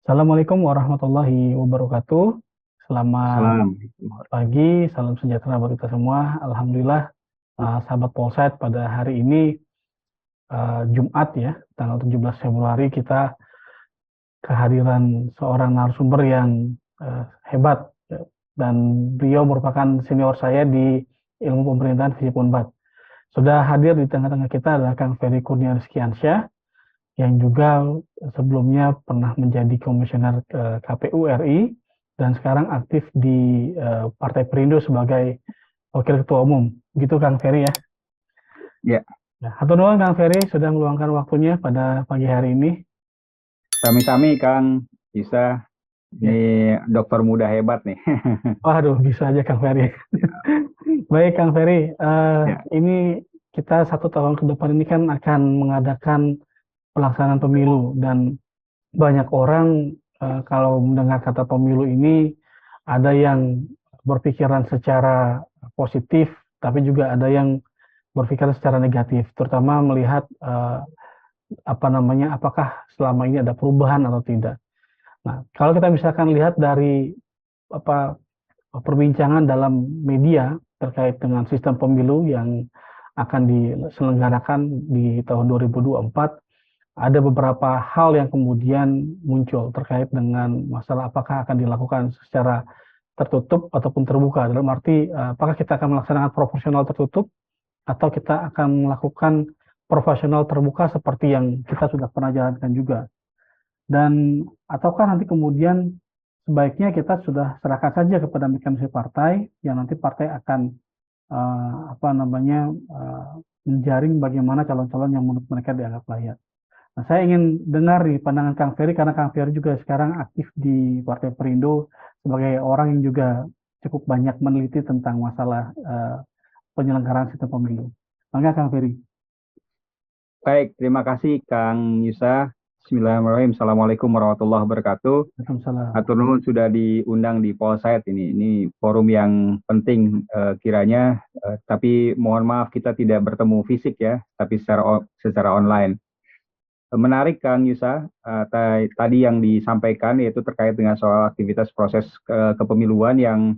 Assalamualaikum warahmatullahi wabarakatuh. Selamat Salam. pagi, salam sejahtera buat kita semua. Alhamdulillah, sahabat Polsat, pada hari ini Jumat ya, tanggal 17 Februari kita kehadiran seorang narasumber yang hebat ya. Dan beliau merupakan senior saya di ilmu pemerintahan Visip Unpad. Sudah hadir di tengah-tengah kita adalah Kang Ferry Kurnia Rizkiansyah yang juga sebelumnya pernah menjadi komisioner KPU RI dan sekarang aktif di Partai Perindo sebagai Wakil Ketua Umum. Gitu Kang Ferry ya. Ya, Nah, hatur nuhun Kang Ferry sudah meluangkan waktunya pada pagi hari ini. sami-sami Kang Isa. Ya. Ini dokter muda hebat nih. Waduh, bisa aja Kang Ferry. Baik Kang Ferry, Ya, ini kita 1 tahun ke depan ini kan akan mengadakan pelaksanaan pemilu dan banyak orang kalau mendengar kata pemilu ini ada yang berpikiran secara positif, tapi juga ada yang berpikiran secara negatif, terutama melihat apa namanya, apakah selama ini ada perubahan atau tidak. Nah, kalau kita misalkan lihat dari apa perbincangan dalam media terkait dengan sistem pemilu yang akan diselenggarakan di tahun 2024, ada beberapa hal yang kemudian muncul terkait dengan masalah apakah akan dilakukan secara tertutup ataupun terbuka. Dalam arti, apakah kita akan melaksanakan proporsional tertutup atau kita akan melakukan proporsional terbuka seperti yang kita sudah pernah jalankan juga. Dan ataukah nanti kemudian sebaiknya kita sudah serahkan saja kepada mekanisme partai yang nanti partai akan apa namanya menjaring bagaimana calon-calon yang menurut mereka dianggap layak. Nah, saya ingin dengar di pandangan Kang Ferry karena Kang Ferry juga sekarang aktif di Partai Perindo sebagai orang yang juga cukup banyak meneliti tentang masalah penyelenggaraan sistem pemilu. Maka Kang Ferry. baik. Terima kasih Kang Yusa. Bismillahirrahmanirrahim. Assalamualaikum warahmatullahi wabarakatuh. Waalaikumsalam. Atur nuhun sudah diundang di Polsite ini. Ini forum yang penting kiranya. Tapi mohon maaf kita tidak bertemu fisik ya, tapi secara online. Menarik Kang Yusa, tadi yang disampaikan yaitu terkait dengan soal aktivitas proses kepemiluan yang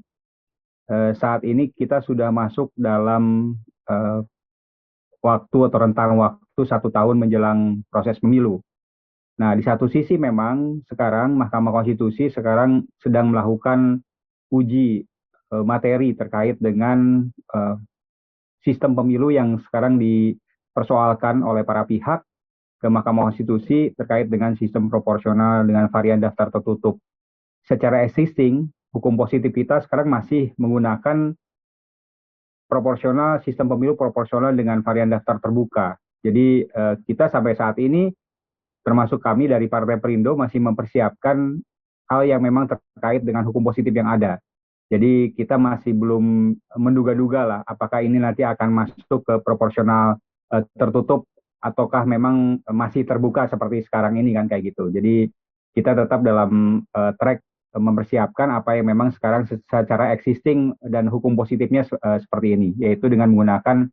saat ini kita sudah masuk dalam eh, waktu atau rentang waktu 1 tahun menjelang proses pemilu. Nah, di satu sisi memang sekarang Mahkamah Konstitusi sekarang sedang melakukan uji materi terkait dengan sistem pemilu yang sekarang dipersoalkan oleh para pihak ke Mahkamah Konstitusi terkait dengan sistem proporsional dengan varian daftar tertutup. Secara existing, hukum positif kita sekarang masih menggunakan proporsional, sistem pemilu proporsional dengan varian daftar terbuka. Jadi kita sampai saat ini, termasuk kami dari Partai Perindo masih mempersiapkan hal yang memang terkait dengan hukum positif yang ada. Jadi kita masih belum menduga-duga lah apakah ini nanti akan masuk ke proporsional tertutup ataukah memang masih terbuka seperti sekarang ini kan kayak gitu. Jadi kita tetap dalam track mempersiapkan apa yang memang sekarang secara existing dan hukum positifnya seperti ini, yaitu dengan menggunakan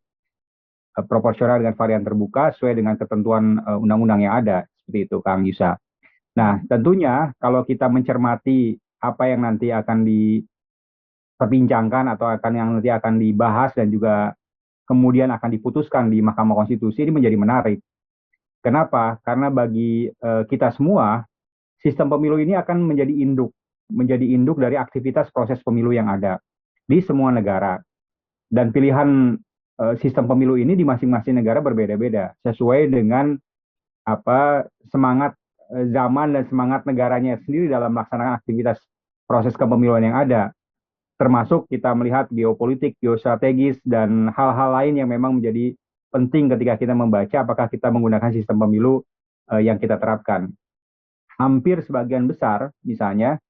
proporsional dengan varian terbuka sesuai dengan ketentuan undang-undang yang ada. Seperti itu, Kang Yusa. Nah, tentunya kalau kita mencermati apa yang nanti akan diperbincangkan atau yang nanti akan dibahas dan juga kemudian akan diputuskan di Mahkamah Konstitusi, ini menjadi menarik. Kenapa? Karena bagi kita semua, sistem pemilu ini akan menjadi induk dari aktivitas proses pemilu yang ada di semua negara. Dan pilihan sistem pemilu ini di masing-masing negara berbeda-beda sesuai dengan apa semangat zaman dan semangat negaranya sendiri dalam melaksanakan aktivitas proses kepemiluan yang ada. Termasuk kita melihat geopolitik, geostrategis, dan hal-hal lain yang memang menjadi penting ketika kita membaca apakah kita menggunakan sistem pemilu yang kita terapkan. Hampir sebagian besar, misalnya,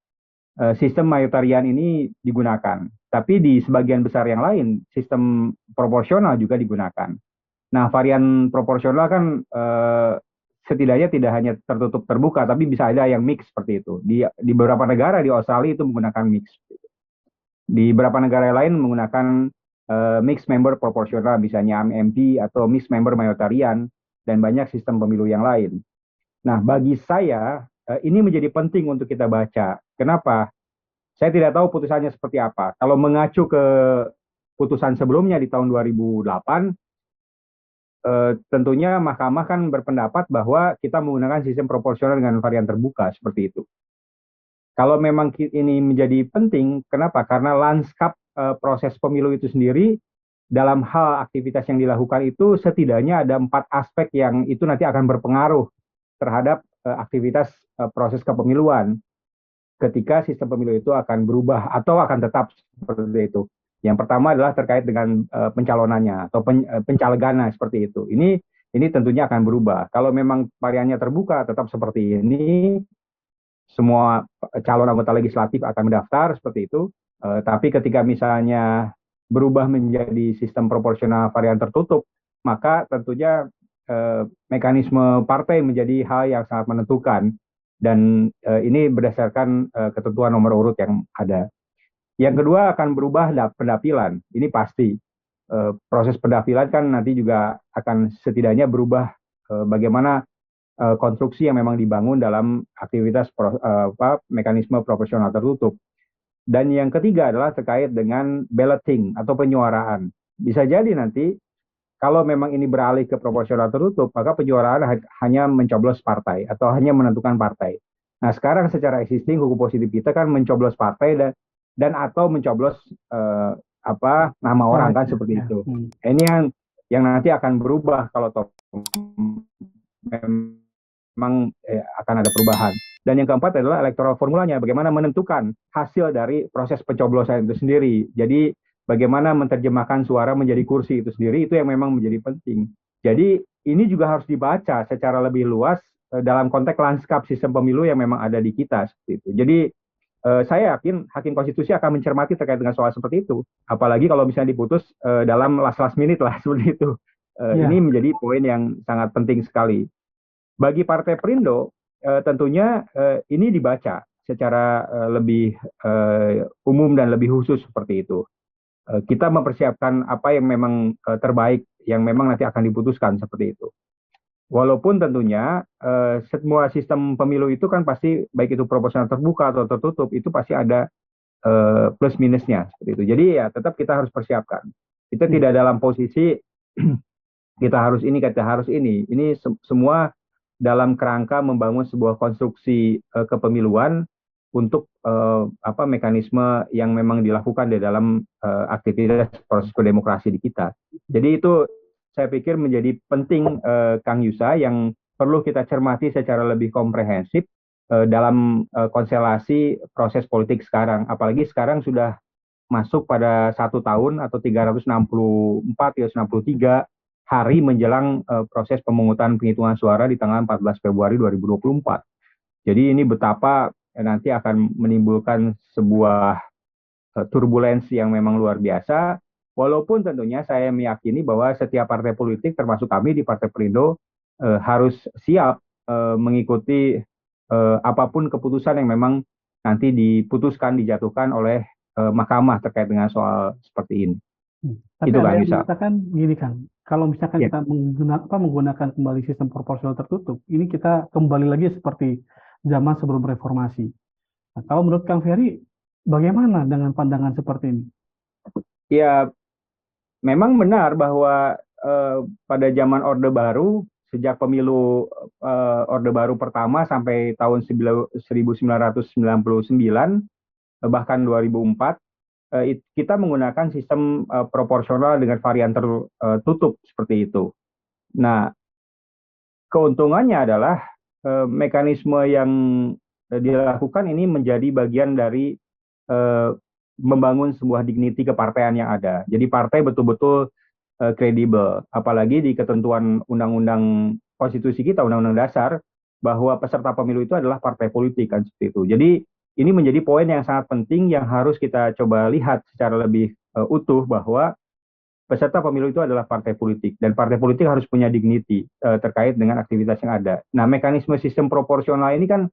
sistem mayoritarian ini digunakan. Tapi di sebagian besar yang lain, sistem proporsional juga digunakan. Nah, varian proporsional kan setidaknya tidak hanya tertutup terbuka, tapi bisa ada yang mix seperti itu. Di beberapa negara, di Australia itu menggunakan mix. Di beberapa negara lain menggunakan mixed member proporsional, misalnya MMP atau mixed member mayoritarian, dan banyak sistem pemilu yang lain. Nah, bagi saya, ini menjadi penting untuk kita baca. Kenapa? Saya tidak tahu putusannya seperti apa. Kalau mengacu ke putusan sebelumnya di tahun 2008, tentunya Mahkamah kan berpendapat bahwa kita menggunakan sistem proporsional dengan varian terbuka seperti itu. Kalau memang ini menjadi penting, kenapa? Karena lanskap proses pemilu itu sendiri dalam hal aktivitas yang dilakukan itu setidaknya ada 4 aspek yang itu nanti akan berpengaruh terhadap aktivitas proses kepemiluan ketika sistem pemilu itu akan berubah atau akan tetap seperti itu. Yang pertama adalah terkait dengan pencalonannya atau pencalegannya seperti itu. Ini tentunya akan berubah. Kalau memang variannya terbuka tetap seperti ini, semua calon anggota legislatif akan mendaftar seperti itu. Tapi ketika misalnya berubah menjadi sistem proporsional varian tertutup, maka tentunya mekanisme partai menjadi hal yang sangat menentukan. Dan ini berdasarkan ketentuan nomor urut yang ada. Yang kedua akan berubah pendapilan. Ini pasti. Proses pendapilan kan nanti juga akan setidaknya berubah bagaimana konstruksi yang memang dibangun dalam aktivitas mekanisme proporsional tertutup. Dan yang ketiga adalah terkait dengan balloting atau penyuaraan. Bisa jadi nanti kalau memang ini beralih ke proporsional tertutup, maka penyuaraan hanya mencoblos partai atau hanya menentukan partai. Nah, sekarang secara existing hukum positif kita kan mencoblos partai dan atau mencoblos nama orang kan seperti itu. Ini yang nanti akan berubah kalau memang akan ada perubahan. Dan yang keempat adalah electoral formulanya, bagaimana menentukan hasil dari proses pencoblosan itu sendiri. Jadi bagaimana menerjemahkan suara menjadi kursi itu sendiri, itu yang memang menjadi penting. Jadi ini juga harus dibaca secara lebih luas dalam konteks lanskap sistem pemilu yang memang ada di kita seperti itu. Jadi saya yakin Hakim Konstitusi akan mencermati terkait dengan soal seperti itu. Apalagi kalau misalnya diputus dalam last minute lah seperti itu. Ini menjadi poin yang sangat penting sekali. Bagi Partai Perindo, tentunya ini dibaca secara lebih umum dan lebih khusus seperti itu. Kita mempersiapkan apa yang memang terbaik, yang memang nanti akan diputuskan seperti itu. Walaupun tentunya semua sistem pemilu itu kan pasti, baik itu proporsional terbuka atau tertutup, itu pasti ada plus minusnya seperti itu. Jadi ya tetap kita harus persiapkan. Kita tidak dalam posisi kita harus ini, kita harus ini. Ini semua dalam kerangka membangun sebuah konstruksi kepemiluan untuk mekanisme yang memang dilakukan di dalam aktivitas proses berdemokrasi di kita. Jadi itu saya pikir menjadi penting, Kang Yusa, yang perlu kita cermati secara lebih komprehensif dalam konstelasi proses politik sekarang. Apalagi sekarang sudah masuk pada 1 tahun atau 364-363 hari menjelang proses pemungutan penghitungan suara di tanggal 14 Februari 2024. Jadi ini betapa nanti akan menimbulkan sebuah turbulensi yang memang luar biasa. Walaupun tentunya saya meyakini bahwa setiap partai politik, termasuk kami di Partai Perindo, harus siap mengikuti apapun keputusan yang memang nanti diputuskan, dijatuhkan oleh Mahkamah terkait dengan soal seperti ini. Tapi itu ada kan yang bisa. mengatakan gini kan, kalau misalkan kita menggunakan kembali sistem proporsional tertutup, ini kita kembali lagi seperti zaman sebelum reformasi. Nah, kalau menurut Kang Ferry, bagaimana dengan pandangan seperti ini? Ya, memang benar bahwa pada zaman Orde Baru, sejak pemilu Orde Baru pertama sampai tahun 1999, bahkan 2004, kita menggunakan sistem proporsional dengan varian tertutup seperti itu. Nah, keuntungannya adalah mekanisme yang dilakukan ini menjadi bagian dari membangun sebuah dignity kepartaian yang ada. Jadi partai betul-betul kredibel, apalagi di ketentuan undang-undang konstitusi kita, undang-undang dasar, bahwa peserta pemilu itu adalah partai politik kan seperti itu. Jadi ini menjadi poin yang sangat penting yang harus kita coba lihat secara lebih utuh, bahwa peserta pemilu itu adalah partai politik, dan partai politik harus punya dignity terkait dengan aktivitas yang ada. Nah, mekanisme sistem proporsional ini kan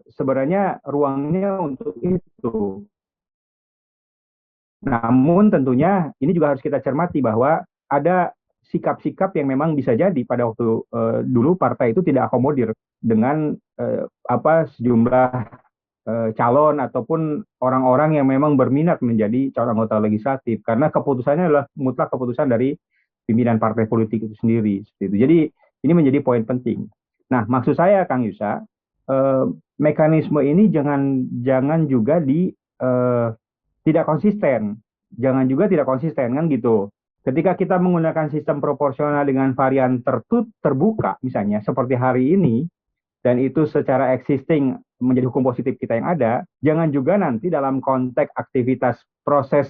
sebenarnya ruangnya untuk itu. Namun tentunya ini juga harus kita cermati bahwa ada sikap-sikap yang memang bisa jadi pada waktu dulu partai itu tidak akomodir dengan sejumlah calon ataupun orang-orang yang memang berminat menjadi calon anggota legislatif, karena keputusannya adalah mutlak keputusan dari pimpinan partai politik itu sendiri. Seperti itu. Jadi ini menjadi poin penting. Nah, maksud saya Kang Yusa, mekanisme ini jangan juga tidak konsisten, jangan juga tidak konsisten kan gitu. Ketika kita menggunakan sistem proporsional dengan varian terbuka, misalnya seperti hari ini, dan itu secara existing menjadi hukum positif kita yang ada, jangan juga nanti dalam konteks aktivitas proses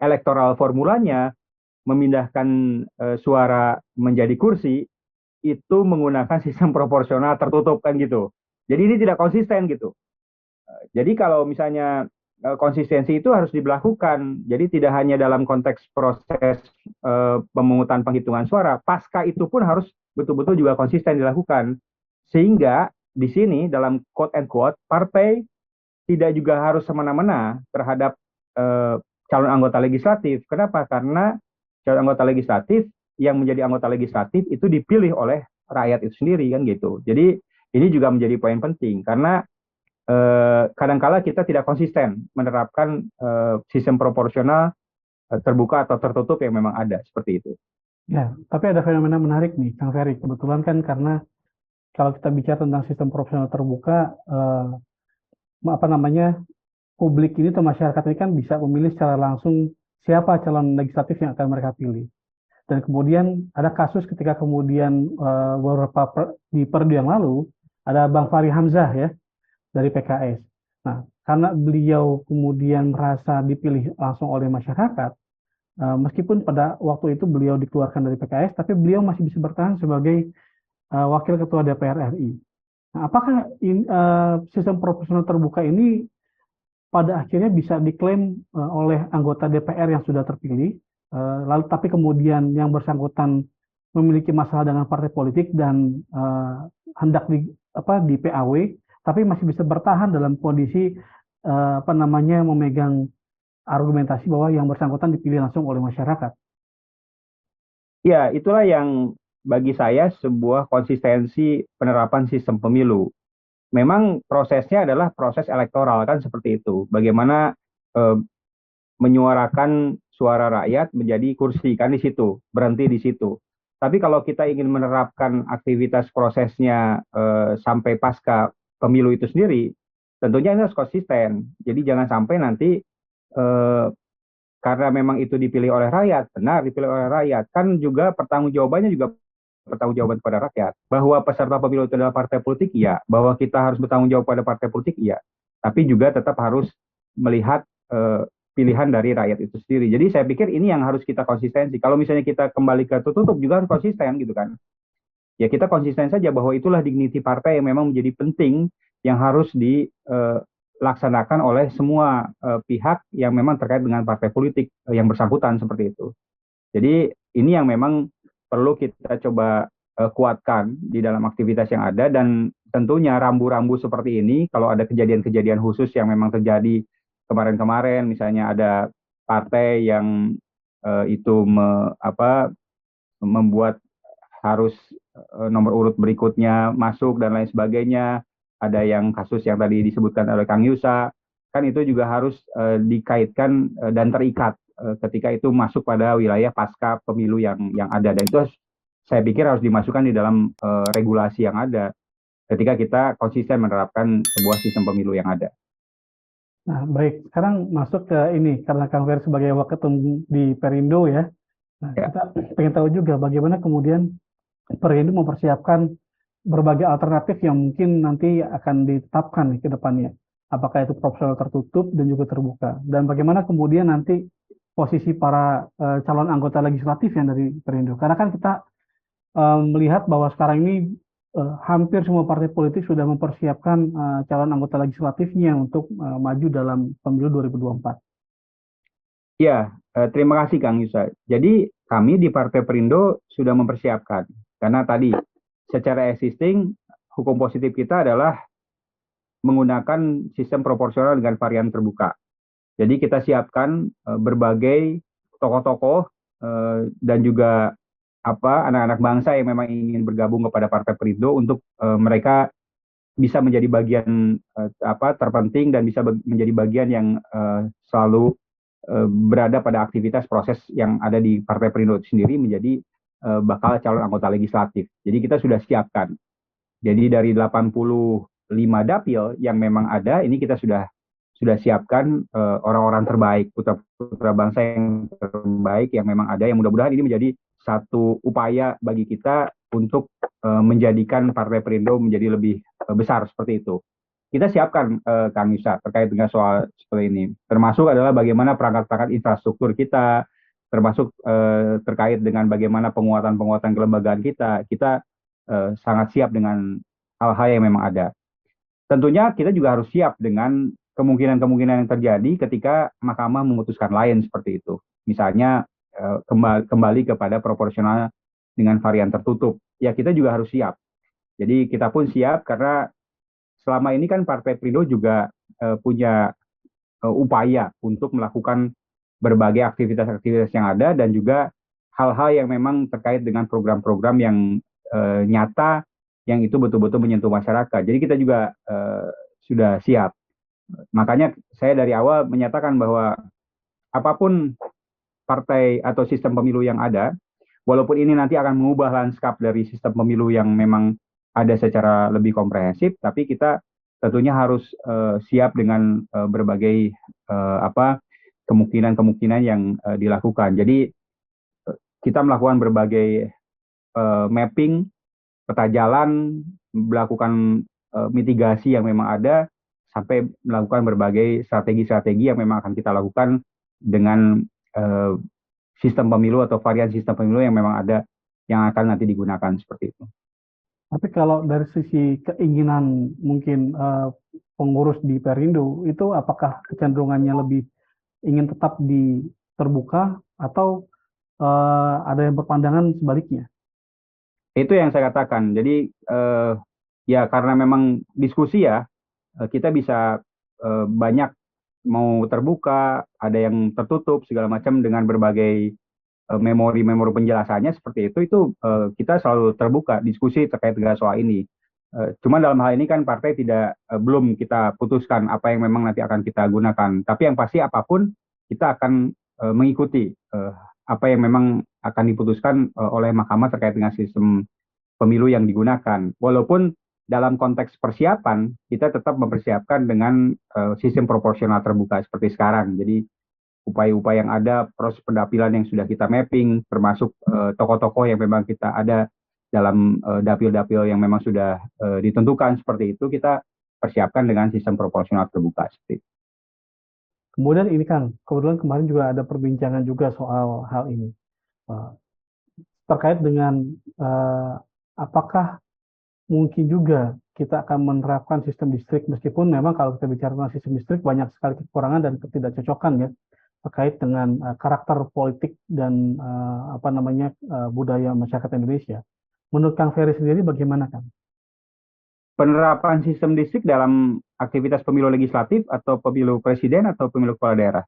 elektoral formulanya memindahkan suara menjadi kursi itu menggunakan sistem proporsional tertutup kan gitu. Jadi ini tidak konsisten gitu. Jadi kalau misalnya konsistensi itu harus diberlakukan. Jadi tidak hanya dalam konteks proses pemungutan penghitungan suara, pasca itu pun harus betul-betul juga konsisten dilakukan. Sehingga di sini dalam quote and quote, partai tidak juga harus semena-mena terhadap calon anggota legislatif. Kenapa? Karena calon anggota legislatif yang menjadi anggota legislatif itu dipilih oleh rakyat itu sendiri kan gitu. Jadi ini juga menjadi poin penting karena kadangkala kita tidak konsisten menerapkan sistem proporsional terbuka atau tertutup yang memang ada seperti itu. Ya, tapi ada fenomena menarik nih, Kang Ferry. Kebetulan kan karena kalau kita bicara tentang sistem proporsional terbuka, publik ini atau masyarakat ini kan bisa memilih secara langsung siapa calon legislatif yang akan mereka pilih. Dan kemudian ada kasus ketika kemudian di periode yang lalu ada Bang Fahri Hamzah ya dari PKS. Nah, karena beliau kemudian merasa dipilih langsung oleh masyarakat, meskipun pada waktu itu beliau dikeluarkan dari PKS, tapi beliau masih bisa bertahan sebagai wakil ketua DPR RI. Nah, apakah sistem proporsional terbuka ini pada akhirnya bisa diklaim oleh anggota DPR yang sudah terpilih, lalu tapi kemudian yang bersangkutan memiliki masalah dengan partai politik dan hendak di PAW, tapi masih bisa bertahan dalam kondisi memegang argumentasi bahwa yang bersangkutan dipilih langsung oleh masyarakat. Ya, itulah yang bagi saya sebuah konsistensi penerapan sistem pemilu. Memang prosesnya adalah proses elektoral kan seperti itu. Bagaimana menyuarakan suara rakyat menjadi kursi kan di situ, berhenti di situ. Tapi kalau kita ingin menerapkan aktivitas prosesnya sampai pasca pemilu itu sendiri, tentunya ini harus konsisten. Jadi jangan sampai nanti karena memang itu dipilih oleh rakyat, benar dipilih oleh rakyat, kan juga pertanggungjawabannya juga pertanggungjawaban kepada rakyat. Bahwa peserta pemilu itu adalah partai politik, iya. Bahwa kita harus bertanggung jawab pada partai politik, iya. Tapi juga tetap harus melihat pilihan dari rakyat itu sendiri. Jadi saya pikir ini yang harus kita konsistensi. Kalau misalnya kita kembali ke tertutup juga harus konsisten gitu kan. Ya kita konsisten saja bahwa itulah dignity partai yang memang menjadi penting yang harus dilaksanakan oleh semua pihak yang memang terkait dengan partai politik yang bersangkutan seperti itu. Jadi ini yang memang perlu kita coba kuatkan di dalam aktivitas yang ada, dan tentunya rambu-rambu seperti ini kalau ada kejadian-kejadian khusus yang memang terjadi kemarin-kemarin, misalnya ada partai yang membuat harus nomor urut berikutnya masuk dan lain sebagainya, ada yang kasus yang tadi disebutkan oleh Kang Yusa, kan itu juga harus dikaitkan dan terikat ketika itu masuk pada wilayah pasca pemilu yang ada, dan itu saya pikir harus dimasukkan di dalam regulasi yang ada ketika kita konsisten menerapkan sebuah sistem pemilu yang ada. Nah, baik. Sekarang masuk ke ini, karena Kang Fer sebagai waketum di Perindo ya. Nah, Ya. kita pengen tahu juga bagaimana kemudian Perindo mempersiapkan berbagai alternatif yang mungkin nanti akan ditetapkan ke depannya. Apakah itu proporsional tertutup dan juga terbuka. Dan bagaimana kemudian nanti posisi para calon anggota legislatif yang dari Perindo. Karena kan kita melihat bahwa sekarang ini hampir semua partai politik sudah mempersiapkan calon anggota legislatifnya untuk maju dalam pemilu 2024. Ya, terima kasih Kang Yusa. Jadi kami di Partai Perindo sudah mempersiapkan, karena tadi secara existing hukum positif kita adalah menggunakan sistem proporsional dengan varian terbuka. Jadi kita siapkan berbagai tokoh-tokoh dan juga anak-anak bangsa yang memang ingin bergabung kepada Partai Perindo untuk mereka bisa menjadi bagian terpenting dan bisa menjadi bagian yang selalu berada pada aktivitas proses yang ada di Partai Perindo itu sendiri menjadi bakal calon anggota legislatif. Jadi kita sudah siapkan. Jadi dari 85 dapil yang memang ada, ini kita sudah siapkan orang-orang terbaik, putra-putra bangsa yang terbaik yang memang ada, yang mudah-mudahan ini menjadi satu upaya bagi kita untuk menjadikan Partai Perindo menjadi lebih besar seperti itu. Kita siapkan Kang Yusa terkait dengan soal seperti ini. Termasuk adalah bagaimana perangkat-perangkat infrastruktur kita, termasuk terkait dengan bagaimana penguatan-penguatan kelembagaan kita. Kita sangat siap dengan hal-hal yang memang ada. Tentunya kita juga harus siap dengan kemungkinan-kemungkinan yang terjadi ketika mahkamah memutuskan lain seperti itu. Misalnya kembali kepada proporsional dengan varian tertutup. Ya kita juga harus siap. Jadi kita pun siap karena selama ini kan Partai Perindo juga punya upaya untuk melakukan berbagai aktivitas-aktivitas yang ada dan juga hal-hal yang memang terkait dengan program-program yang nyata yang itu betul-betul menyentuh masyarakat. Jadi kita juga sudah siap. Makanya saya dari awal menyatakan bahwa apapun partai atau sistem pemilu yang ada, walaupun ini nanti akan mengubah lanskap dari sistem pemilu yang memang ada secara lebih komprehensif, tapi kita tentunya harus siap dengan berbagai kemungkinan-kemungkinan yang dilakukan. Jadi kita melakukan berbagai mapping peta jalan, melakukan mitigasi yang memang ada, sampai melakukan berbagai strategi-strategi yang memang akan kita lakukan dengan sistem pemilu atau varian sistem pemilu yang memang ada yang akan nanti digunakan seperti itu. Tapi kalau dari sisi keinginan mungkin pengurus di Perindo itu apakah kecenderungannya lebih ingin tetap di terbuka atau ada yang berpandangan sebaliknya? Itu yang saya katakan. Jadi ya karena memang diskusi ya, kita bisa banyak mau terbuka, ada yang tertutup segala macam dengan berbagai memori-memori penjelasannya seperti itu kita selalu terbuka diskusi terkait dengan soal ini. Cuma dalam hal ini kan partai belum kita putuskan apa yang memang nanti akan kita gunakan. Tapi yang pasti apapun kita akan mengikuti apa yang memang akan diputuskan oleh mahkamah terkait dengan sistem pemilu yang digunakan. Walaupun dalam konteks persiapan kita tetap mempersiapkan dengan sistem proporsional terbuka seperti sekarang. Jadi upaya-upaya yang ada, proses pendapilan yang sudah kita mapping, termasuk tokoh-tokoh yang memang kita ada dalam dapil-dapil yang memang sudah ditentukan seperti itu, kita persiapkan dengan sistem proporsional terbuka seperti itu. Kemudian ini Kang, kebetulan kemarin juga ada perbincangan juga soal hal ini. Terkait dengan apakah mungkin juga kita akan menerapkan sistem distrik, meskipun memang kalau kita bicara tentang sistem distrik banyak sekali kekurangan dan ketidakcocokan ya, terkait dengan karakter politik dan budaya masyarakat Indonesia. Menurut Kang Ferry sendiri bagaimana Kang? Penerapan sistem distrik dalam aktivitas pemilu legislatif atau pemilu presiden atau pemilu kepala daerah?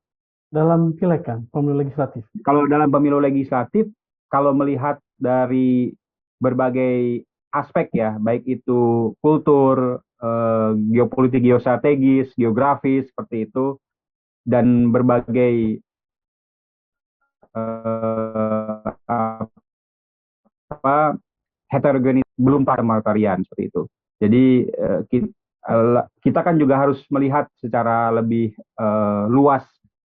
Dalam pileg Kang, pemilu legislatif. Kalau dalam pemilu legislatif, kalau melihat dari berbagai aspek ya, baik itu kultur, geopolitik, geostrategis, geografis seperti itu, dan berbagai heterogenis belum parliamentarian seperti itu. Jadi kita kan juga harus melihat secara lebih luas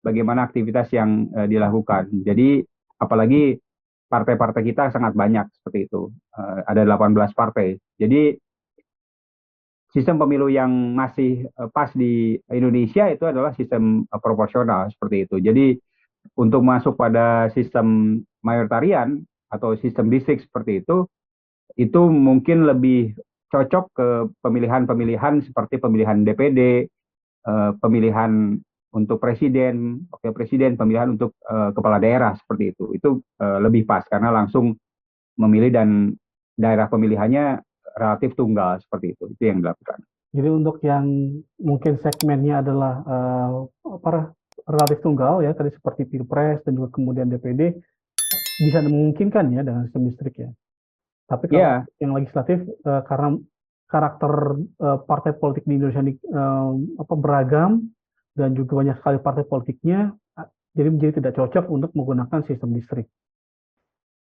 bagaimana aktivitas yang dilakukan. Jadi apalagi partai-partai kita sangat banyak seperti itu. Ada 18 partai. Jadi sistem pemilu yang masih pas di Indonesia itu adalah sistem proporsional seperti itu. Jadi untuk masuk pada sistem mayoritarian atau sistem distrik seperti itu mungkin lebih cocok ke pemilihan-pemilihan seperti pemilihan DPD, pemilihan untuk presiden, wakil presiden, pemilihan untuk kepala daerah seperti itu. Itu lebih pas karena langsung memilih dan daerah pemilihannya relatif tunggal seperti itu. Itu yang dilakukan. Jadi untuk yang mungkin segmennya adalah relatif tunggal ya, tadi seperti Pilpres dan juga kemudian DPD, bisa memungkinkan ya dengan sistem listrik ya. Tapi kalau Ya, yang legislatif karena karakter partai politik di Indonesia ini beragam dan juga banyak sekali partai politiknya, jadi menjadi tidak cocok untuk menggunakan sistem listrik.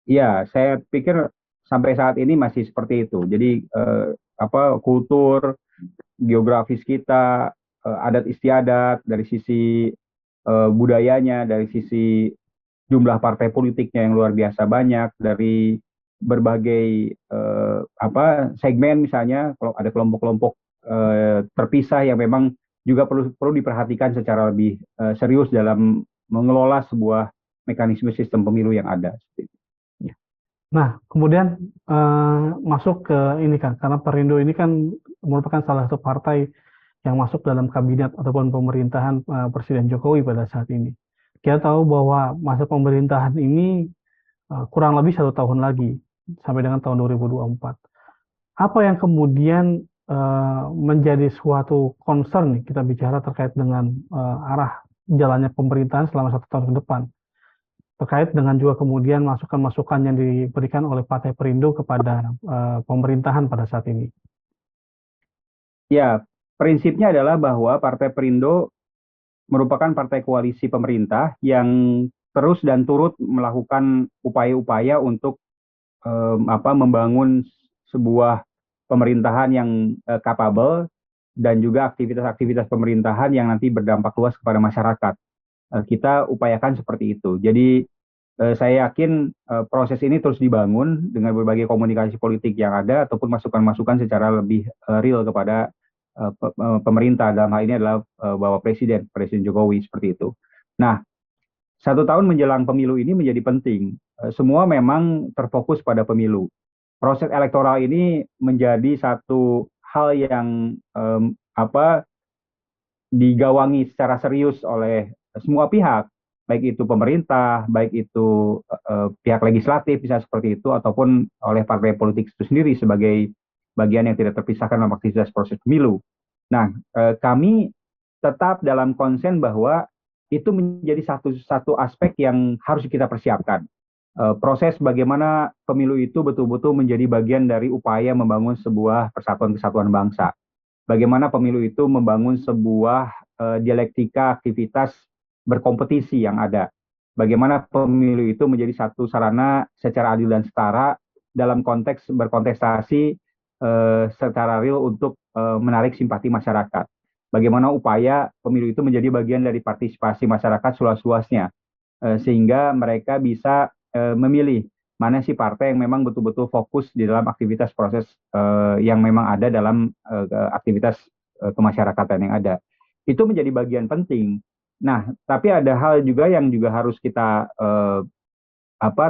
ya, saya pikir sampai saat ini masih seperti itu. Jadi kultur, geografis kita, adat istiadat dari sisi budayanya, dari sisi jumlah partai politiknya yang luar biasa banyak, dari berbagai segmen misalnya, kalau ada kelompok-kelompok terpisah yang memang juga perlu diperhatikan secara lebih serius dalam mengelola sebuah mekanisme sistem pemilu yang ada. Nah, kemudian masuk ke ini kan, karena Perindo ini kan merupakan salah satu partai yang masuk dalam kabinet ataupun pemerintahan Presiden Jokowi pada saat ini. Kita tahu bahwa masa pemerintahan ini kurang lebih 1 tahun lagi, sampai dengan tahun 2024. Apa yang kemudian menjadi suatu concern nih, kita bicara terkait dengan arah jalannya pemerintahan selama 1 tahun ke depan? Terkait dengan juga kemudian masukan-masukan yang diberikan oleh Partai Perindo kepada pemerintahan pada saat ini. Ya, prinsipnya adalah bahwa Partai Perindo merupakan partai koalisi pemerintah yang terus dan turut melakukan upaya-upaya untuk membangun sebuah pemerintahan yang capable dan juga aktivitas-aktivitas pemerintahan yang nanti berdampak luas kepada masyarakat. Kita upayakan seperti itu. Jadi saya yakin proses ini terus dibangun dengan berbagai komunikasi politik yang ada ataupun masukan-masukan secara lebih real kepada pemerintah. Dalam hal ini adalah Bapak Presiden Jokowi seperti itu. Nah, 1 tahun menjelang pemilu ini menjadi penting. Semua memang terfokus pada pemilu. Proses elektoral ini menjadi satu hal yang digawangi secara serius oleh semua pihak, baik itu pemerintah, baik itu pihak legislatif bisa seperti itu, ataupun oleh partai politik itu sendiri sebagai bagian yang tidak terpisahkan dalam aktivitas proses pemilu. Nah, kami tetap dalam konsen bahwa itu menjadi satu aspek yang harus kita persiapkan. Proses bagaimana pemilu itu betul-betul menjadi bagian dari upaya membangun sebuah persatuan kesatuan bangsa. Bagaimana pemilu itu membangun sebuah dialektika aktivitas berkompetisi yang ada. Bagaimana pemilu itu menjadi satu sarana secara adil dan setara dalam konteks berkontestasi secara real untuk menarik simpati masyarakat. Bagaimana upaya pemilu itu menjadi bagian dari partisipasi masyarakat seluas-luasnya, sehingga mereka bisa memilih mana sih partai yang memang betul-betul fokus di dalam aktivitas proses yang memang ada dalam aktivitas kemasyarakatan yang ada. Itu menjadi bagian penting. Nah, tapi ada hal juga yang juga harus kita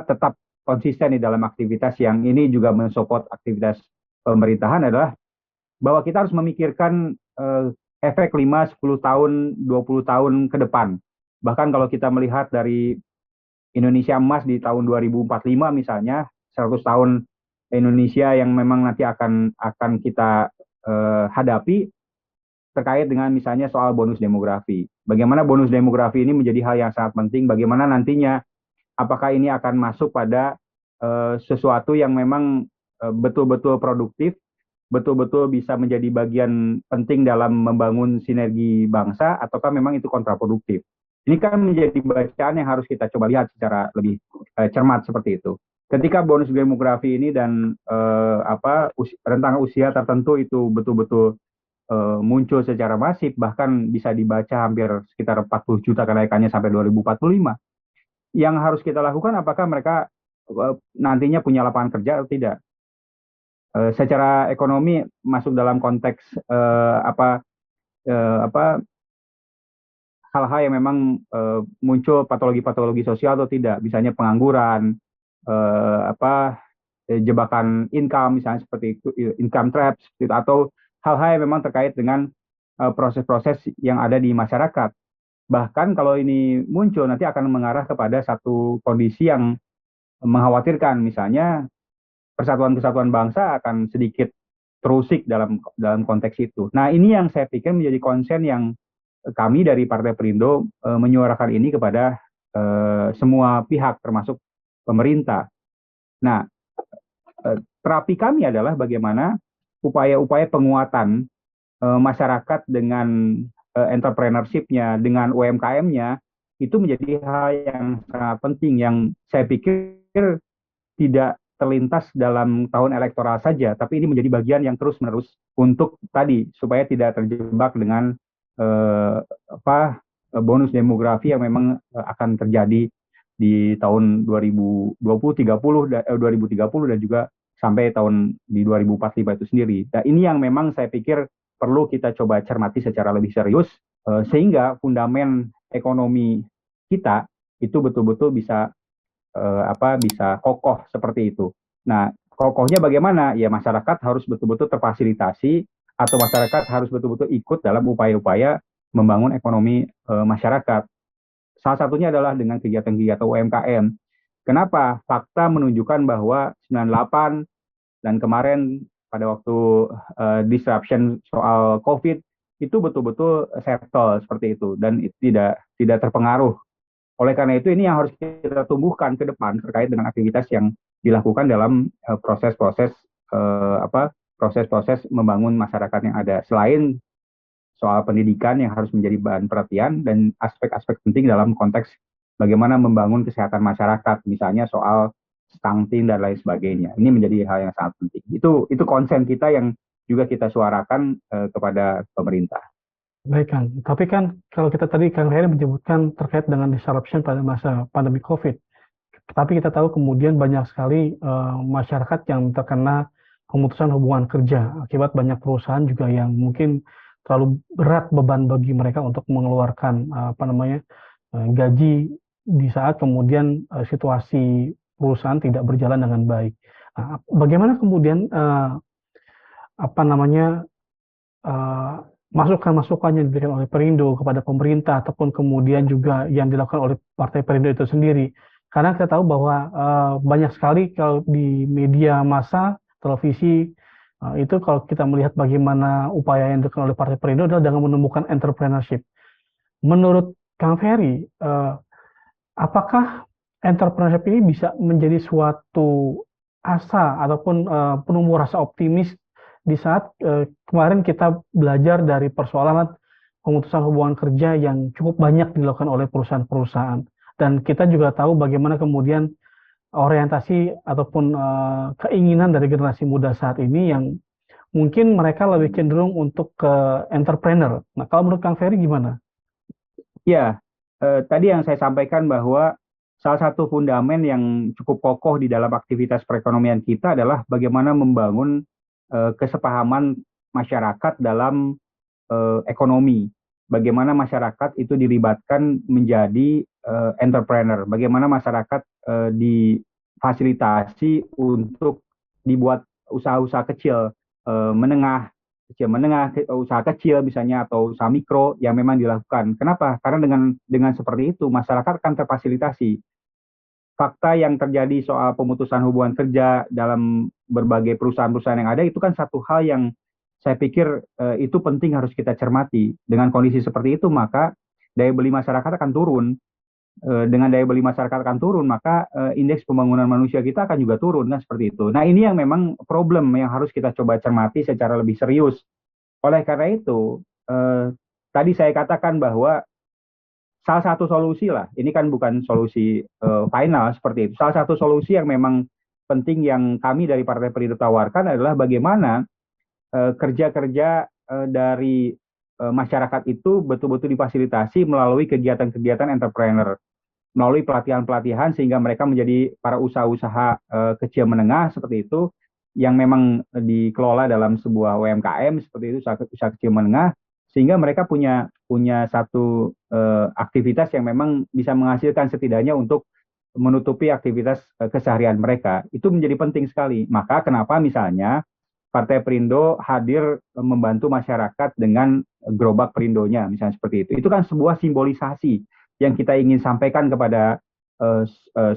tetap konsisten di dalam aktivitas yang ini juga mensupport aktivitas pemerintahan adalah bahwa kita harus memikirkan efek 5, 10 tahun, 20 tahun ke depan. Bahkan kalau kita melihat dari Indonesia emas di tahun 2045 misalnya, 100 tahun Indonesia yang memang nanti akan kita hadapi terkait dengan misalnya soal bonus demografi. Bagaimana bonus demografi ini menjadi hal yang sangat penting, bagaimana nantinya apakah ini akan masuk pada sesuatu yang memang betul-betul produktif, betul-betul bisa menjadi bagian penting dalam membangun sinergi bangsa, ataukah memang itu kontraproduktif. Ini kan menjadi bacaan yang harus kita coba lihat secara lebih cermat seperti itu. Ketika bonus demografi ini dan rentang usia tertentu itu betul-betul muncul secara masif, bahkan bisa dibaca hampir sekitar 40 juta kenaikannya sampai 2045. Yang harus kita lakukan apakah mereka nantinya punya lapangan kerja atau tidak? Secara ekonomi masuk dalam konteks hal-hal yang memang muncul patologi-patologi sosial atau tidak, misalnya pengangguran, jebakan income misalnya seperti itu, income traps, atau hal-hal yang memang terkait dengan proses-proses yang ada di masyarakat. Bahkan kalau ini muncul nanti akan mengarah kepada satu kondisi yang mengkhawatirkan, misalnya persatuan kesatuan bangsa akan sedikit terusik dalam konteks itu. Nah, ini yang saya pikir menjadi konsen yang kami dari Partai Perindo menyuarakan ini kepada semua pihak, termasuk pemerintah. Nah, terapi kami adalah bagaimana upaya-upaya penguatan masyarakat dengan entrepreneurship-nya, dengan UMKM-nya, itu menjadi hal yang sangat penting yang saya pikir tidak terlintas dalam tahun elektoral saja, tapi ini menjadi bagian yang terus-menerus untuk tadi supaya tidak terjebak dengan eh, bonus demografi yang memang akan terjadi di tahun 2020, 2030 dan juga sampai tahun di 2045 itu sendiri. Nah, ini yang memang saya pikir perlu kita coba cermati secara lebih serius sehingga fundamen ekonomi kita itu betul-betul bisa bisa kokoh seperti itu. Nah, kokohnya bagaimana? Ya masyarakat harus betul-betul terfasilitasi atau masyarakat harus betul-betul ikut dalam upaya-upaya membangun ekonomi masyarakat. Salah satunya adalah dengan kegiatan-kegiatan UMKM. Kenapa? Fakta menunjukkan bahwa 98 dan kemarin pada waktu disruption soal COVID itu betul-betul settle seperti itu dan tidak terpengaruh. Oleh karena itu ini yang harus kita tumbuhkan ke depan terkait dengan aktivitas yang dilakukan dalam proses-proses proses-proses membangun masyarakat yang ada. Selain soal pendidikan yang harus menjadi bahan perhatian dan aspek-aspek penting dalam konteks bagaimana membangun kesehatan masyarakat, misalnya soal stunting dan lain sebagainya. Ini menjadi hal yang sangat penting. Itu konsen kita yang juga kita suarakan kepada pemerintah. Baik, Kang. Tapi kan kalau kita tadi Kang Heri menyebutkan terkait dengan disruption pada masa pandemi COVID. Tapi kita tahu kemudian banyak sekali masyarakat yang terkena pemutusan hubungan kerja akibat banyak perusahaan juga yang mungkin terlalu berat beban bagi mereka untuk mengeluarkan gaji di saat kemudian situasi perusahaan tidak berjalan dengan baik. Bagaimana kemudian masukan-masukan yang diberikan oleh Perindo kepada pemerintah ataupun kemudian juga yang dilakukan oleh Partai Perindo itu sendiri. Karena kita tahu bahwa banyak sekali kalau di media massa, televisi, itu kalau kita melihat bagaimana upaya yang dilakukan oleh Partai Perindo adalah dengan menemukan entrepreneurship. Menurut Kang Ferry, apakah entrepreneurship ini bisa menjadi suatu asa ataupun penumbuh rasa optimis di saat kemarin kita belajar dari persoalan pemutusan hubungan kerja yang cukup banyak dilakukan oleh perusahaan-perusahaan. Dan kita juga tahu bagaimana kemudian orientasi ataupun keinginan dari generasi muda saat ini yang mungkin mereka lebih cenderung untuk ke entrepreneur. Nah, kalau menurut Kang Ferry gimana? Ya, tadi yang saya sampaikan bahwa salah satu fundamen yang cukup kokoh di dalam aktivitas perekonomian kita adalah bagaimana membangun kesepahaman masyarakat dalam ekonomi. Bagaimana masyarakat itu dilibatkan menjadi entrepreneur. Bagaimana masyarakat difasilitasi untuk dibuat usaha-usaha kecil, menengah, usaha kecil misalnya atau usaha mikro yang memang dilakukan. Kenapa? Karena dengan seperti itu masyarakat akan terfasilitasi. Fakta yang terjadi soal pemutusan hubungan kerja dalam berbagai perusahaan-perusahaan yang ada itu kan satu hal yang saya pikir itu penting harus kita cermati. Dengan kondisi seperti itu maka daya beli masyarakat akan turun. Dengan daya beli masyarakat akan turun maka indeks pembangunan manusia kita akan juga turun kan seperti itu. Nah ini yang memang problem yang harus kita coba cermati secara lebih serius. Oleh karena itu tadi saya katakan bahwa salah satu solusi lah, ini kan bukan solusi final seperti itu. Salah satu solusi yang memang penting yang kami dari Partai Perindo tawarkan adalah bagaimana kerja-kerja dari masyarakat itu betul-betul difasilitasi melalui kegiatan-kegiatan entrepreneur, melalui pelatihan-pelatihan sehingga mereka menjadi para usaha-usaha kecil menengah seperti itu, yang memang dikelola dalam sebuah UMKM seperti itu, usaha kecil menengah, sehingga mereka punya satu aktivitas yang memang bisa menghasilkan setidaknya untuk menutupi aktivitas keseharian mereka. Itu menjadi penting sekali. Maka kenapa misalnya Partai Perindo hadir membantu masyarakat dengan gerobak Perindonya, misalnya seperti itu. Itu kan sebuah simbolisasi yang kita ingin sampaikan kepada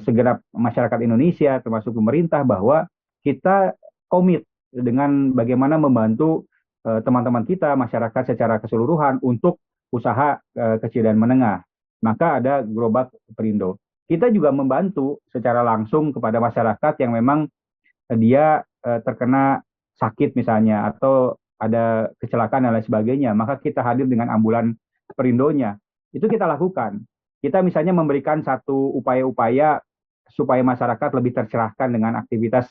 segenap masyarakat Indonesia, termasuk pemerintah, bahwa kita komit dengan bagaimana membantu teman-teman kita, masyarakat secara keseluruhan untuk usaha kecil dan menengah. Maka ada gerobak Perindo. kita juga membantu secara langsung kepada masyarakat yang memang dia terkena sakit misalnya atau ada kecelakaan dan lain sebagainya, maka kita hadir dengan ambulan perindonya. Itu kita lakukan. Kita misalnya memberikan satu upaya-upaya supaya masyarakat lebih tercerahkan dengan aktivitas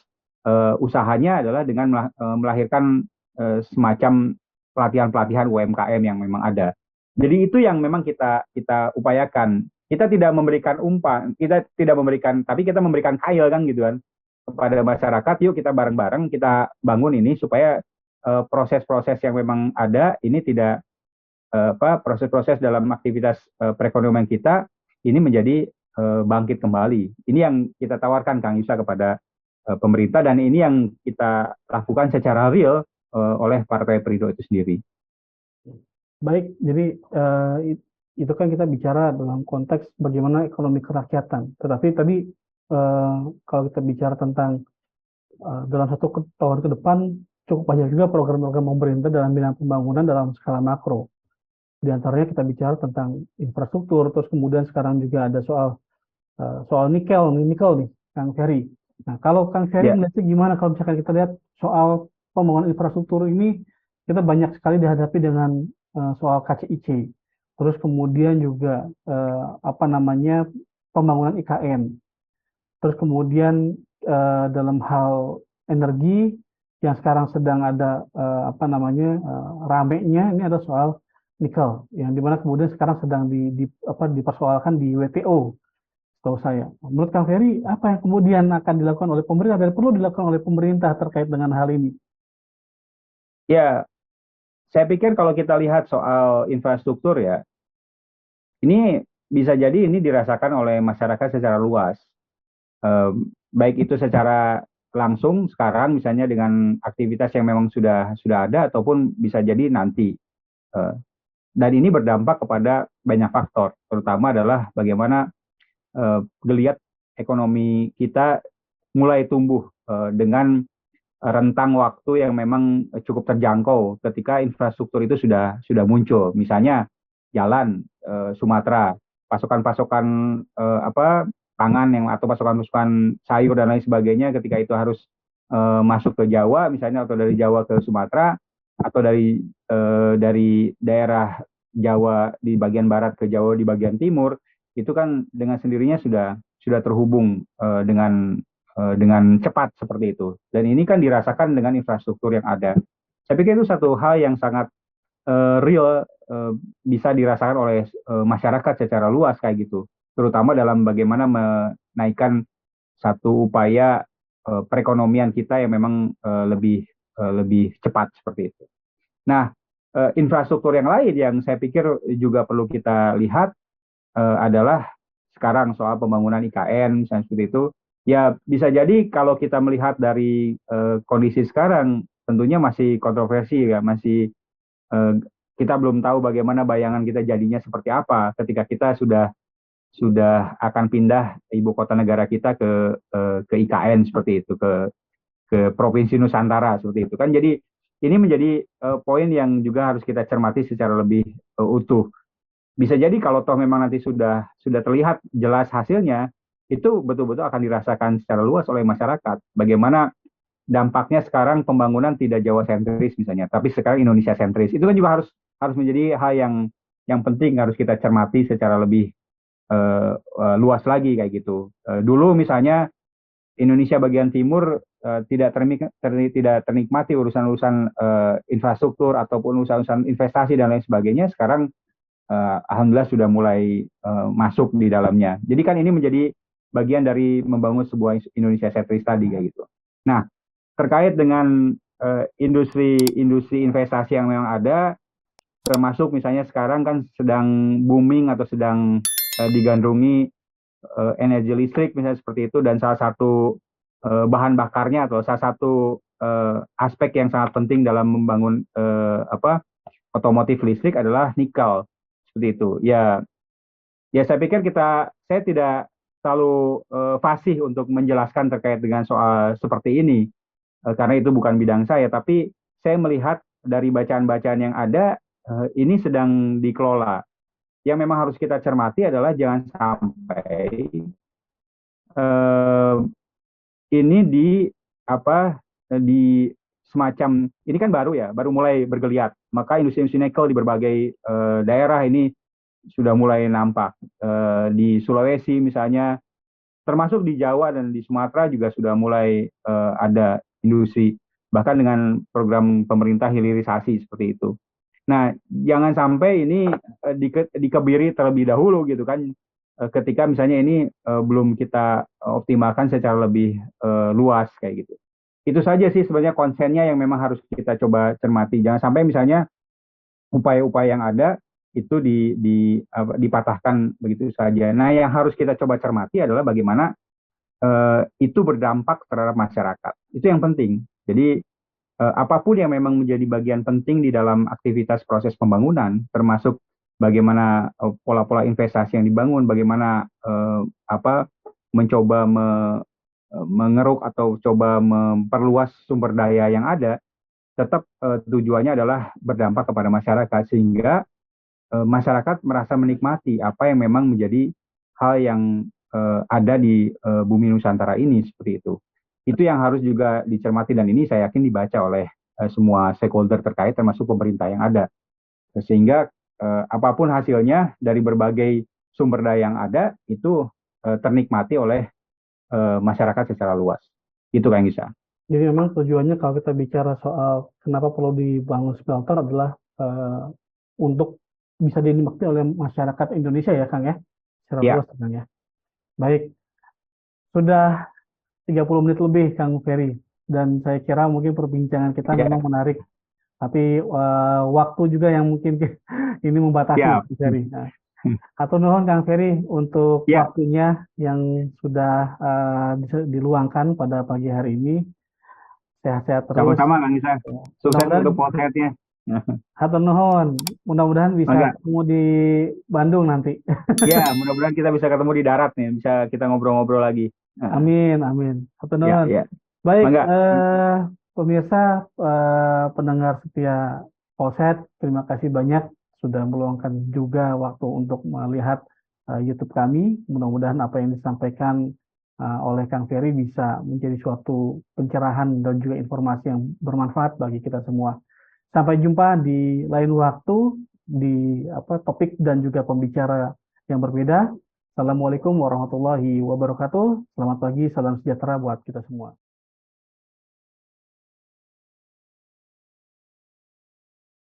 usahanya adalah dengan melahirkan semacam pelatihan-pelatihan UMKM yang memang ada. Jadi itu yang memang kita upayakan. Kita tidak memberikan umpan, kita tidak memberikan, tapi kita memberikan kail kan gitu kan kepada masyarakat. Yuk kita bareng-bareng kita bangun ini supaya proses-proses yang memang ada ini tidak proses-proses dalam aktivitas perekonomian kita ini menjadi bangkit kembali. Ini yang kita tawarkan Kang Yusa kepada pemerintah dan ini yang kita lakukan secara real oleh Partai Perindo itu sendiri. Baik, jadi itu kan kita bicara dalam konteks bagaimana ekonomi kerakyatan. Tetapi tadi kalau kita bicara tentang dalam 1 tahun ke depan cukup banyak juga program-program pemerintah dalam bidang pembangunan dalam skala makro. Di antaranya kita bicara tentang infrastruktur, terus kemudian sekarang juga ada soal nikel nih, Kang Ferry. Nah, kalau Kang Ferry melihatnya gimana kalau misalkan kita lihat soal pembangunan infrastruktur ini, kita banyak sekali dihadapi dengan soal KCIC, terus kemudian juga pembangunan IKN, terus kemudian dalam hal energi yang sekarang sedang ada ramenya ini ada soal nikel, yang dimana kemudian sekarang sedang dipersoalkan di WTO, setahu saya. Menurut Kang Ferry, apa yang kemudian akan dilakukan oleh pemerintah dan perlu dilakukan oleh pemerintah terkait dengan hal ini? Ya, saya pikir kalau kita lihat soal infrastruktur ya, ini bisa jadi ini dirasakan oleh masyarakat secara luas. Baik itu secara langsung sekarang misalnya dengan aktivitas yang memang sudah ada ataupun bisa jadi nanti. Dan ini berdampak kepada banyak faktor, terutama adalah bagaimana geliat ekonomi kita mulai tumbuh dengan rentang waktu yang memang cukup terjangkau ketika infrastruktur itu sudah muncul. Misalnya jalan Sumatera, pasokan-pasokan pangan atau pasokan-pasokan sayur dan lain sebagainya ketika itu harus masuk ke Jawa misalnya atau dari Jawa ke Sumatera atau dari daerah Jawa di bagian barat ke Jawa di bagian timur, itu kan dengan sendirinya sudah terhubung dengan cepat seperti itu. Dan ini kan dirasakan dengan infrastruktur yang ada. Saya pikir itu satu hal yang sangat real bisa dirasakan oleh masyarakat secara luas kayak gitu. Terutama dalam bagaimana menaikkan satu upaya perekonomian kita yang memang lebih cepat seperti itu. Nah, infrastruktur yang lain yang saya pikir juga perlu kita lihat adalah sekarang soal pembangunan IKN misalnya seperti itu. Ya bisa jadi kalau kita melihat dari kondisi sekarang tentunya masih kontroversi ya, masih kita belum tahu bagaimana bayangan kita jadinya seperti apa ketika kita sudah akan pindah ibu kota negara kita ke IKN seperti itu, ke Provinsi Nusantara seperti itu kan. Jadi ini menjadi poin yang juga harus kita cermati secara lebih utuh. Bisa jadi kalau toh memang nanti sudah terlihat jelas hasilnya, itu betul-betul akan dirasakan secara luas oleh masyarakat. Bagaimana dampaknya sekarang pembangunan tidak Jawa sentris misalnya, tapi sekarang Indonesia sentris. Itu kan juga harus menjadi hal yang penting harus kita cermati secara lebih luas lagi kayak gitu. Dulu misalnya Indonesia bagian timur tidak ternikmati urusan-urusan infrastruktur ataupun urusan investasi dan lain sebagainya. Sekarang alhamdulillah sudah mulai masuk di dalamnya. Jadi kan ini menjadi bagian dari membangun sebuah Indonesia sentris tadi kayak gitu. Nah, terkait dengan industri investasi yang memang ada, termasuk misalnya sekarang kan sedang booming atau sedang digandrungi energi listrik misalnya seperti itu, dan salah satu bahan bakarnya atau salah satu aspek yang sangat penting dalam membangun otomotif listrik adalah nikel seperti itu. Ya saya pikir saya tidak terlalu fasih untuk menjelaskan terkait dengan soal seperti ini karena itu bukan bidang saya, tapi saya melihat dari bacaan-bacaan yang ada ini sedang dikelola. Yang memang harus kita cermati adalah jangan sampai eh, ini di semacam ini kan baru ya, baru mulai bergeliat. Maka industri-industri nikel di berbagai daerah ini sudah mulai nampak. Di Sulawesi misalnya, termasuk di Jawa dan di Sumatera juga sudah mulai ada industri, bahkan dengan program pemerintah hilirisasi seperti itu. Nah, jangan sampai ini dikebiri terlebih dahulu gitu kan, ketika misalnya ini belum kita optimalkan secara lebih luas kayak gitu. Itu saja sih sebenarnya konsennya yang memang harus kita coba cermati. Jangan sampai misalnya upaya-upaya yang ada itu dipatahkan begitu saja. Nah, yang harus kita coba cermati adalah bagaimana itu berdampak terhadap masyarakat. Itu yang penting. Jadi apapun yang memang menjadi bagian penting di dalam aktivitas proses pembangunan, termasuk bagaimana pola-pola investasi yang dibangun, bagaimana mencoba mengeruk atau coba memperluas sumber daya yang ada, tetap tujuannya adalah berdampak kepada masyarakat sehingga masyarakat merasa menikmati apa yang memang menjadi hal yang ada di bumi Nusantara ini seperti itu. Itu yang harus juga dicermati dan ini saya yakin dibaca oleh semua stakeholder terkait termasuk pemerintah yang ada. Sehingga apapun hasilnya dari berbagai sumber daya yang ada itu ternikmati oleh masyarakat secara luas. Itu Kang Gisa. Jadi memang tujuannya kalau kita bicara soal kenapa perlu dibangun smelter adalah untuk bisa dinikmati oleh masyarakat Indonesia ya Kang ya, secara Ya, luas Kang ya. Baik, sudah 30 menit lebih Kang Ferry dan saya kira mungkin perbincangan kita ya, memang menarik, tapi waktu juga yang mungkin ini membatasi siap. Kang Ferry. Nah, atur nuhun Kang Ferry untuk Ya, waktunya yang sudah diluangkan pada pagi hari ini. Sehat-sehat terus. sama-sama Kang Gisa. Ya. Sukses Mudah-mudahan untuk podcastnya. hatur nuhun. Mudah-mudahan bisa Mangga. ketemu di Bandung nanti. Ya, mudah-mudahan kita bisa ketemu di darat nih, bisa kita ngobrol-ngobrol lagi. Amin, amin. Hatur Ya, nuhun. ya. Baik, Mangga. pemirsa, pendengar setia Polsek, terima kasih banyak sudah meluangkan juga waktu untuk melihat YouTube kami. Mudah-mudahan apa yang disampaikan oleh Kang Ferry bisa menjadi suatu pencerahan dan juga informasi yang bermanfaat bagi kita semua. Sampai jumpa di lain waktu di topik dan juga pembicara yang berbeda. Assalamualaikum warahmatullahi wabarakatuh. Selamat pagi, salam sejahtera buat kita semua.